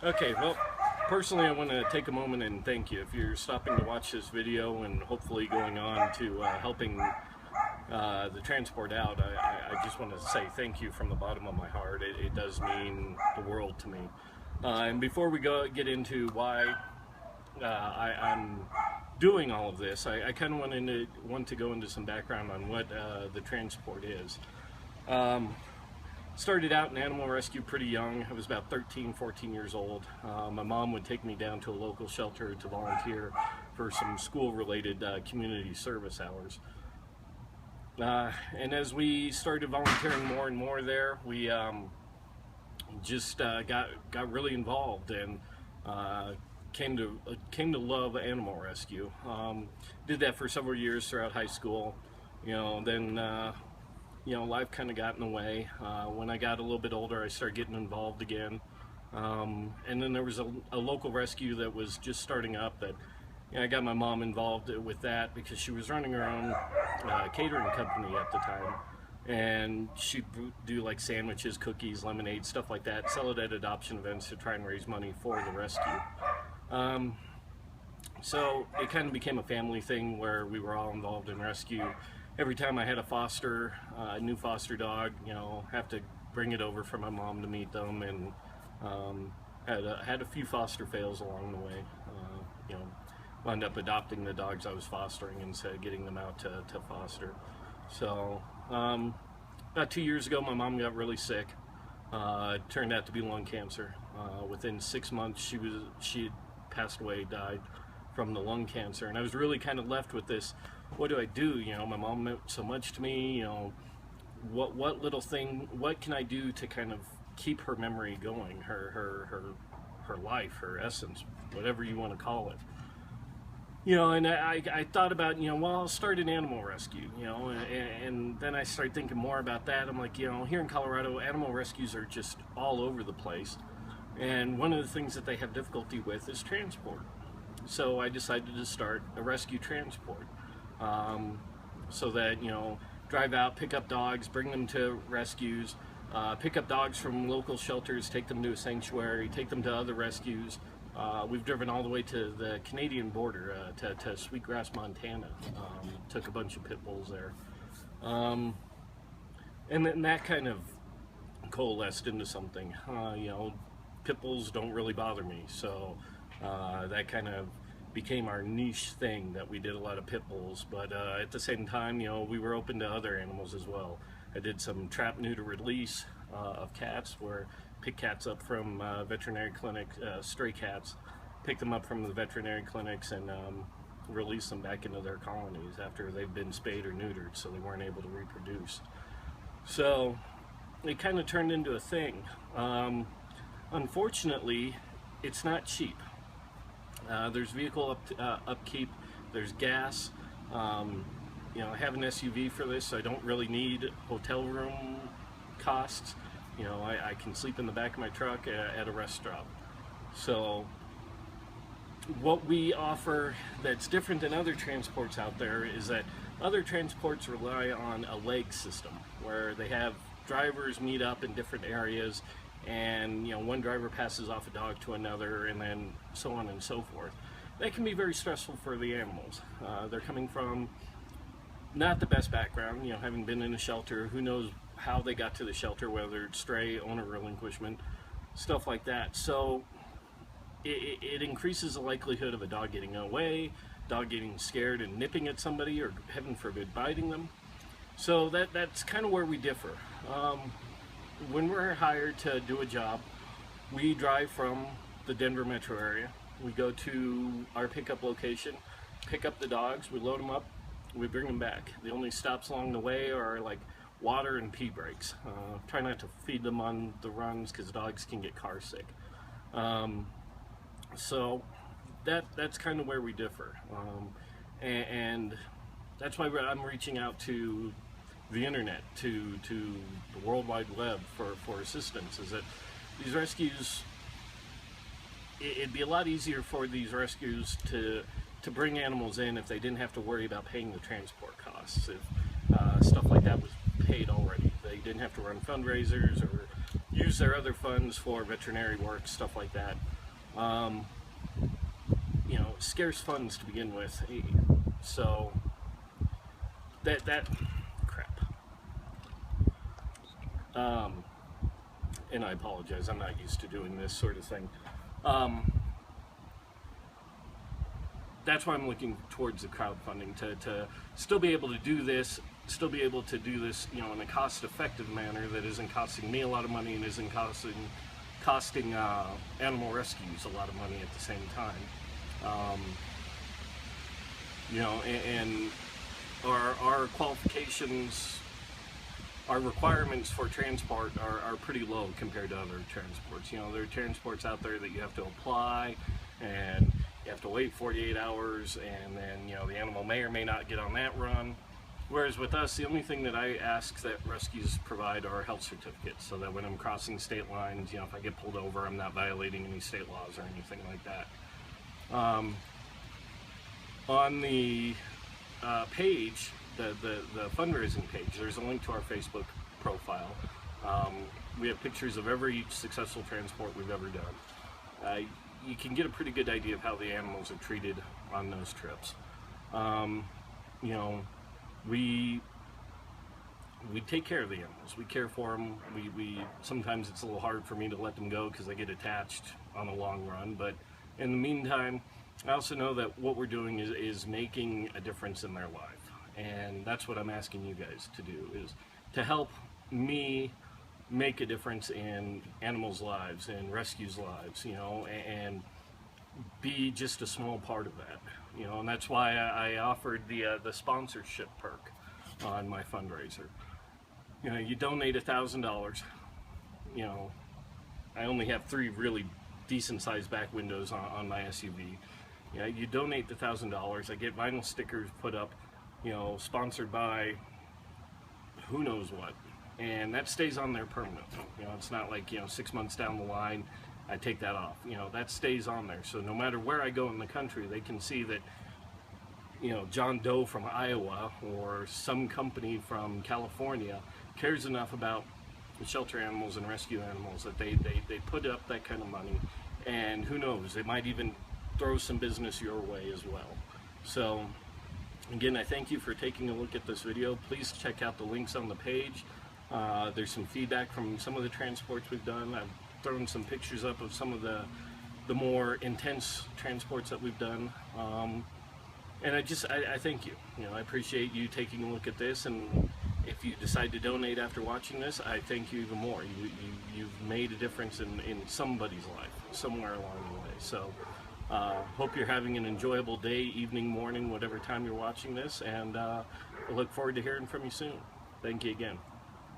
Okay, well, personally, I want to take a moment and thank you. If you're stopping to watch this video and hopefully going on to helping the transport out, I just want to say thank you from the bottom of my heart. It does mean the world to me. And before we get into why I'm doing all of this, I kind of want to go into some background on what the transport is. Started out in animal rescue pretty young. I was about 13, 14 years old. My mom would take me down to a local shelter to volunteer for some school-related community service hours. And as we started volunteering more and more there, we just got really involved and came to love animal rescue. Did that for several years throughout high school. Then life kind of got in the way. When I got a little bit older, I started getting involved again. And then there was a local rescue that was just starting up that I got my mom involved with that because she was running her own catering company at the time. And she'd do like sandwiches, cookies, lemonade, stuff like that, sell it at adoption events to try and raise money for the rescue. So it kind of became a family thing where we were all involved in rescue. Every time I had a new foster dog, have to bring it over for my mom to meet them, and had a few foster fails along the way. Wound up adopting the dogs I was fostering instead of getting them out to foster. So about 2 years ago, my mom got really sick. It turned out to be lung cancer. Within 6 months, she had passed away, died from the lung cancer, and I was really kind of left with this. What do I do? My mom meant so much to me. What can I do to kind of keep her memory going, her life, her essence, whatever you want to call it. And I thought about, well, I'll start an animal rescue, and then I started thinking more about that. I'm like, here in Colorado, animal rescues are just all over the place. And one of the things that they have difficulty with is transport. So I decided to start a rescue transport. So that, drive out, pick up dogs, bring them to rescues, pick up dogs from local shelters, take them to a sanctuary, take them to other rescues. We've driven all the way to the Canadian border, to Sweetgrass, Montana. Took a bunch of pit bulls there. And then that kind of coalesced into something. Pit bulls don't really bother me, so that kind of became our niche thing, that we did a lot of pit bulls, but at the same time, we were open to other animals as well. I did some trap, neuter, release of cats, where pick cats up from veterinary clinic, stray cats, pick them up from the veterinary clinics and release them back into their colonies after they've been spayed or neutered, so they weren't able to reproduce. So it kind of turned into a thing. Unfortunately, it's not cheap. There's vehicle upkeep, there's gas. I have an SUV for this, so I don't really need hotel room costs. I can sleep in the back of my truck at a rest stop. So what we offer that's different than other transports out there is that other transports rely on a leg system, where they have drivers meet up in different areas, and one driver passes off a dog to another, and then so on and so forth. That can be very stressful for the animals. They're coming from not the best background, having been in a shelter. Who knows how they got to the shelter, whether it's stray, owner relinquishment, stuff like that. So it increases the likelihood of a dog getting away, dog getting scared and nipping at somebody, or heaven forbid biting them. So that's kind of where we differ. When we're hired to do a job, we drive from the Denver metro area. We go to our pickup location, pick up the dogs, we load them up, we bring them back. The only stops along the way are like water and pee breaks. Try not to feed them on the runs because dogs can get car sick. So that's kind of where we differ. And that's why I'm reaching out to the internet, to the World Wide Web for assistance. Is that these rescues, it'd be a lot easier for these rescues to bring animals in if they didn't have to worry about paying the transport costs. If stuff like that was paid already, they didn't have to run fundraisers or use their other funds for veterinary work, stuff like that. You know, scarce funds to begin with. So that crap. And I apologize, I'm not used to doing this sort of thing. That's why I'm looking towards the crowdfunding, to still be able to do this, you know, in a cost-effective manner that isn't costing me a lot of money and isn't costing animal rescues a lot of money at the same time. You know, and our qualifications, our requirements for transport are pretty low compared to other transports. You know, there are transports out there that you have to apply, and you have to wait 48 hours, and then, you know, the animal may or may not get on that run. Whereas with us, the only thing that I ask that rescues provide are health certificates, so that when I'm crossing state lines, you know, if I get pulled over, I'm not violating any state laws or anything like that. On the page, the fundraising page, there's a link to our Facebook profile. We have pictures of every successful transport we've ever done. You can get a pretty good idea of how the animals are treated on those trips. You know, we take care of the animals. We care for them. We sometimes it's a little hard for me to let them go because they get attached on the long run. But in the meantime, I also know that what we're doing is making a difference in their life, and that's what I'm asking you guys to do, is to help me make a difference in animals' lives and rescues' lives, you know, and be just a small part of that, you know. And that's why I offered the sponsorship perk on my fundraiser. You know, you donate $1,000. You know, I only have 3 really decent-sized back windows on my SUV. You know, you donate the $1,000. I get vinyl stickers put up, you know, sponsored by who knows what. And that stays on there permanently. You know, it's not like, you know, 6 months down the line, I take that off. You know, that stays on there. So no matter where I go in the country, they can see that, you know, John Doe from Iowa or some company from California cares enough about the shelter animals and rescue animals that they put up that kind of money. And who knows, they might even throw some business your way as well. So again, I thank you for taking a look at this video. Please check out the links on the page. There's some feedback from some of the transports we've done. I've thrown some pictures up of some of the more intense transports that we've done. And I thank you. You know, I appreciate you taking a look at this, and if you decide to donate after watching this, I thank you even more. You've made a difference in somebody's life, somewhere along the way. So hope you're having an enjoyable day, evening, morning, whatever time you're watching this, and I look forward to hearing from you soon. Thank you again.